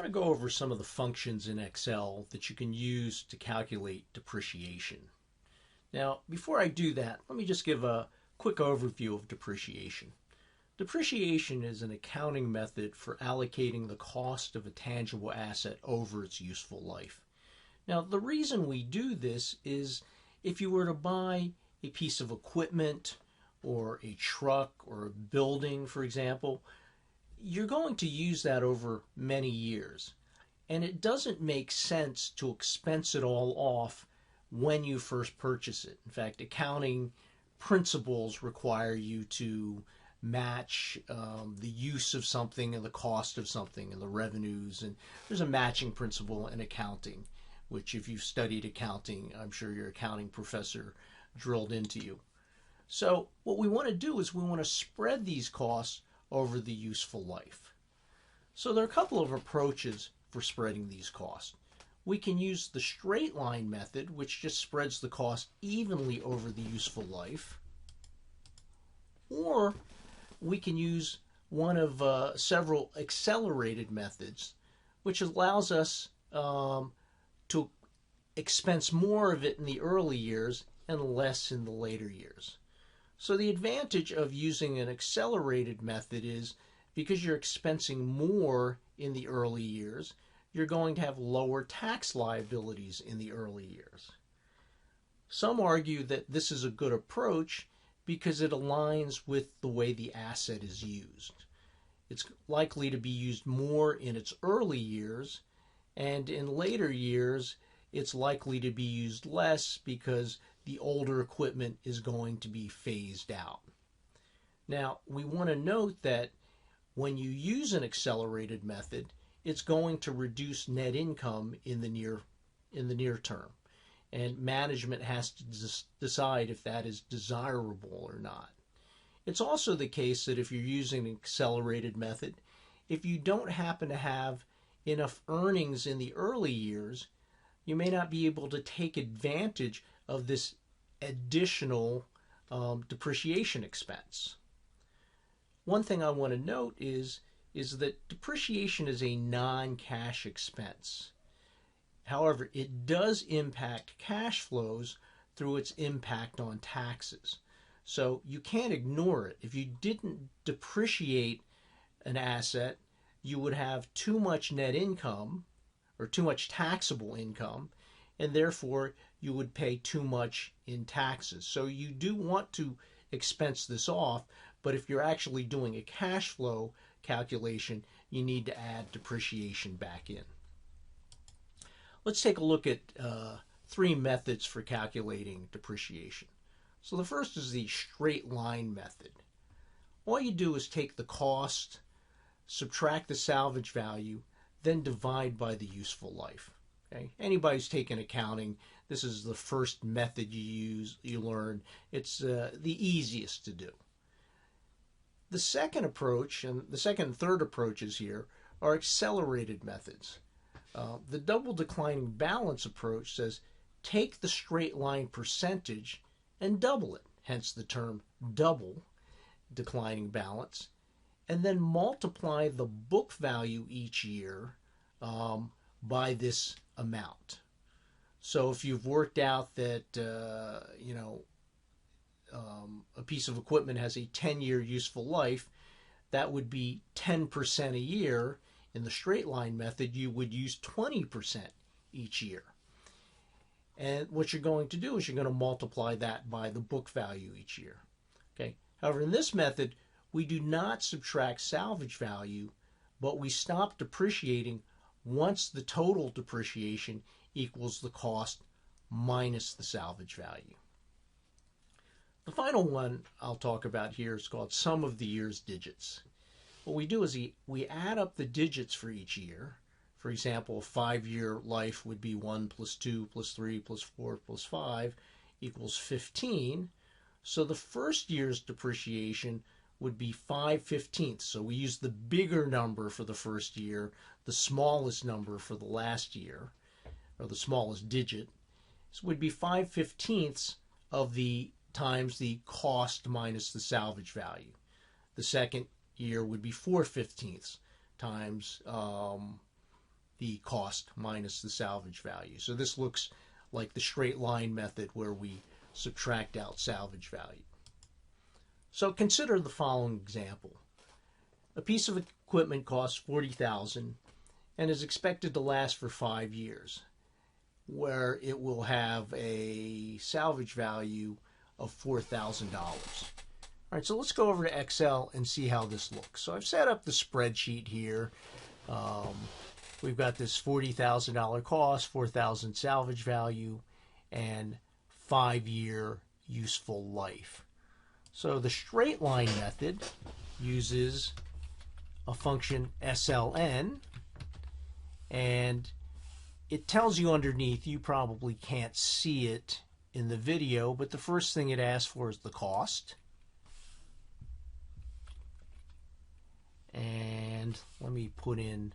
want to go over some of the functions in Excel that you can use to calculate depreciation. Now, before I do that, let me just give a quick overview of depreciation. Depreciation is an accounting method for allocating the cost of a tangible asset over its useful life. Now, the reason we do this is if you were to buy a piece of equipment or a truck or a building, for example, you're going to use that over many years. And it doesn't make sense to expense it all off when you first purchase it. In fact, accounting principles require you to match the use of something and the cost of something and the revenues. And there's a matching principle in accounting, which if you've studied accounting, I'm sure your accounting professor drilled into you. So what we want to do is we want to spread these costs over the useful life. So there are a couple of approaches for spreading these costs. We can use the straight line method, which just spreads the cost evenly over the useful life, or we can use one of several accelerated methods, which allows us to expense more of it in the early years and less in the later years. So the advantage of using an accelerated method is because you're expensing more in the early years, you're going to have lower tax liabilities in the early years. Some argue that this is a good approach because it aligns with the way the asset is used. It's likely to be used more in its early years, and in later years, it's likely to be used less because the older equipment is going to be phased out. Now, we want to note that when you use an accelerated method, it's going to reduce net income in the near term. And management has to decide if that is desirable or not. It's also the case that if you're using an accelerated method, if you don't happen to have enough earnings in the early years, you may not be able to take advantage of this additional depreciation expense. One thing I want to note is that depreciation is a non-cash expense. However, it does impact cash flows through its impact on taxes. So you can't ignore it. If you didn't depreciate an asset, you would have too much net income or too much taxable income, and therefore you would pay too much in taxes. So you do want to expense this off, but if you're actually doing a cash flow calculation, you need to add depreciation back in. Let's take a look at three methods for calculating depreciation. So the first is the straight line method. All you do is take the cost, subtract the salvage value, then divide by the useful life. Okay? Anybody who's taken accounting, this is the first method you learn. It's the easiest to do. The second approach, and the second and third approaches here, are accelerated methods. The double declining balance approach says take the straight line percentage and double it, hence the term double declining balance, and then multiply the book value each year by this amount. So if you've worked out that a piece of equipment has a 10-year useful life, that would be 10% a year. In the straight line method, you would use 20% each year. And what you're going to do is you're going to multiply that by the book value each year. Okay. However, in this method, we do not subtract salvage value, but we stop depreciating once the total depreciation equals the cost minus the salvage value. The final one I'll talk about here is called sum of the year's digits. What we do is we add up the digits for each year. For example, a 5-year life would be 1 plus 2 plus 3 plus 4 plus 5 equals 15. So the first year's depreciation would be 5/15. So we use the bigger number for the first year, the smallest number for the last year, or the smallest digit. So it would be 5/15 of the times the cost minus the salvage value. The second year would be 4/15 times the cost minus the salvage value. So this looks like the straight line method where we subtract out salvage value. So consider the following example. A piece of equipment costs $40,000 and is expected to last for 5 years, where it will have a salvage value of $4,000. All right, so let's go over to Excel and see how this looks. So I've set up the spreadsheet here. We've got this $40,000 cost, $4,000 salvage value, and 5-year useful life. So the straight line method uses a function SLN, and it tells you underneath, you probably can't see it in the video, but the first thing it asks for is the cost. And let me put in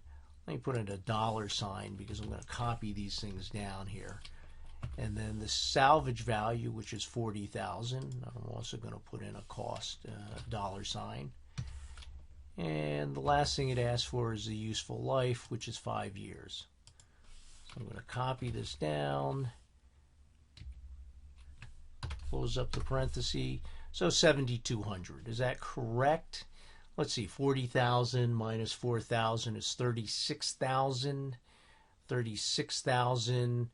a $, because I'm going to copy these things down here. And then the salvage value, which is $40,000. I'm also going to put in a cost, $. And the last thing it asks for is the useful life, which is 5 years. So I'm going to copy this down, close up the parenthesis. So 7,200. Is that correct? Let's see, 40,000 minus 4,000 is 36,000. 36,000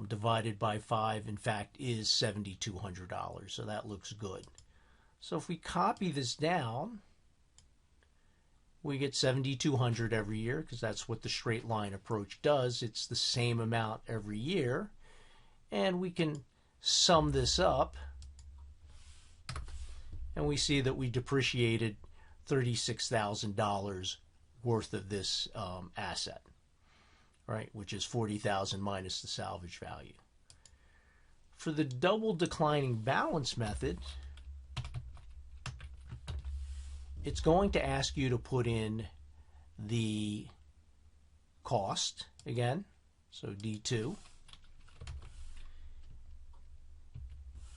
divided by 5, in fact, is $7,200. So that looks good. So if we copy this down, we get 7,200 every year, because that's what the straight line approach does. It's the same amount every year. And we can sum this up, and we see that we depreciated $36,000 worth of this asset, right? Which is 40,000 minus the salvage value. For the double declining balance method, it's going to ask you to put in the cost again, so D2.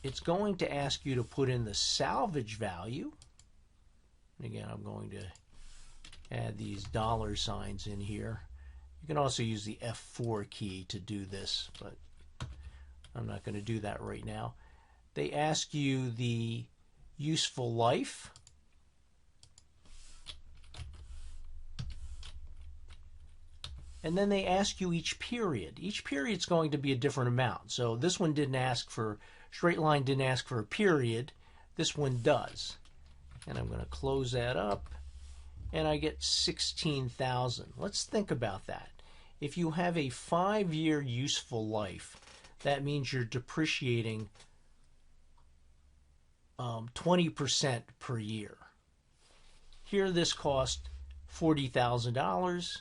It's going to ask you to put in the salvage value. And again, I'm going to add these $ in here. You can also use the F4 key to do this, but I'm not going to do that right now. They ask you the useful life. And then they ask you each period. Each period's going to be a different amount. So this one didn't ask for, straight line didn't ask for a period. This one does. And I'm going to close that up, and I get 16,000. Let's think about that. If you have a 5-year useful life, that means you're depreciating 20% per year. Here this cost $40,000,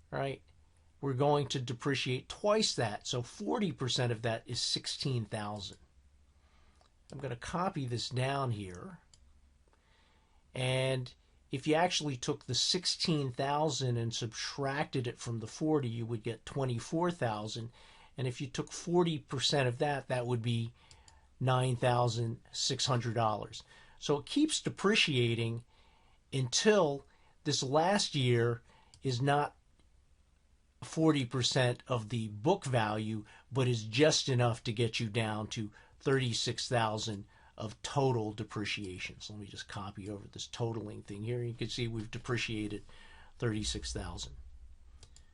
right? We're going to depreciate twice that, so 40% of that is 16,000. I'm going to copy this down here. And if you actually took the 16,000 and subtracted it from the 40, you would get 24,000. And if you took 40% of that, that would be $9,600. So it keeps depreciating until this last year is not 40% of the book value, but is just enough to get you down to 36,000 of total depreciation. So let me just copy over this totaling thing here. You can see we've depreciated 36,000.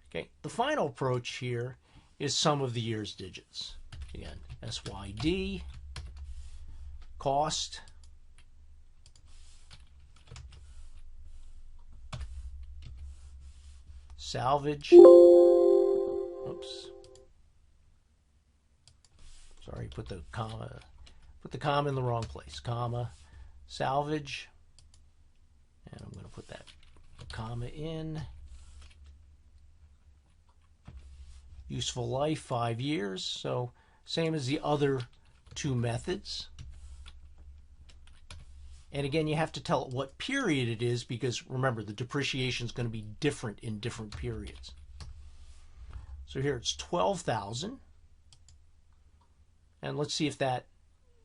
Okay, the final approach here is sum of the year's digits. Again, SYD, cost, salvage, oops, sorry, put the comma in the wrong place, comma, salvage, and I'm going to put that comma in, useful life, 5 years, so same as the other two methods. And again, you have to tell it what period it is, because remember, the depreciation is going to be different in different periods. So here it's 12,000. And let's see if that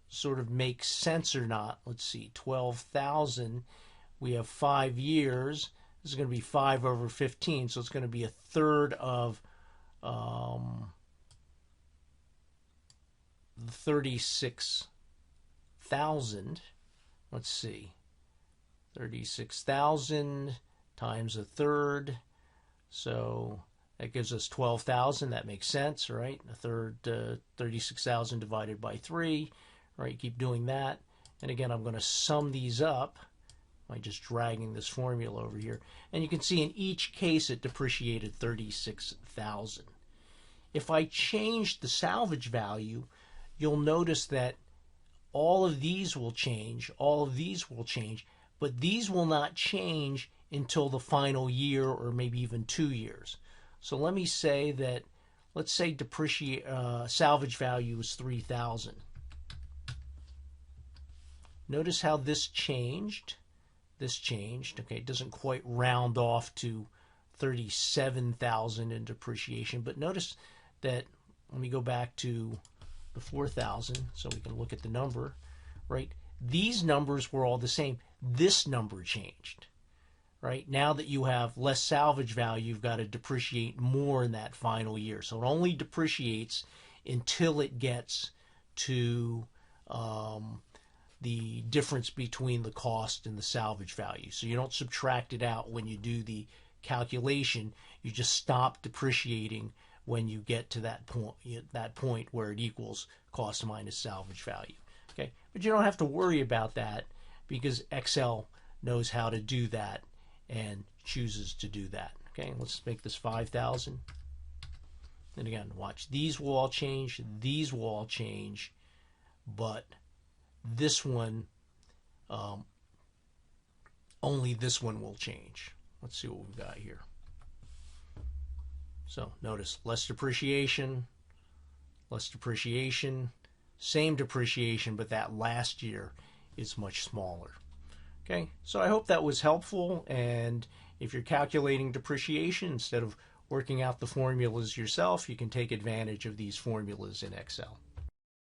sort of makes sense or not. Let's see, 12,000. We have 5 years. This is going to be 5 over 15, so it's going to be a third of 36,000. Let's see. 36,000 times a third. So that gives us 12,000. That makes sense, right? A third, 36,000 divided by 3. Right, keep doing that. And again, I'm going to sum these up by just dragging this formula over here. And you can see in each case it depreciated 36,000. If I change the salvage value, you'll notice that all of these will change, all of these will change, but these will not change until the final year or maybe even 2 years. So let me say that, let's say salvage value is 3,000. Notice how this changed. This changed. Okay, it doesn't quite round off to 37,000 in depreciation, but notice that, let me go back to the 4,000 so we can look at the number, right? These numbers were all the same. This number changed, right? Now that you have less salvage value, you've got to depreciate more in that final year. So it only depreciates until it gets to the difference between the cost and the salvage value. So you don't subtract it out when you do the calculation. You just stop depreciating when you get to that point where it equals cost minus salvage value. Okay, but you don't have to worry about that because Excel knows how to do that and chooses to do that. Okay, let's make this 5,000. And again, watch, these will all change, these will all change, but this one, only this one will change. Let's see what we've got here. So notice less depreciation, same depreciation, but that last year is much smaller. Okay, so I hope that was helpful, and if you're calculating depreciation, instead of working out the formulas yourself, you can take advantage of these formulas in Excel.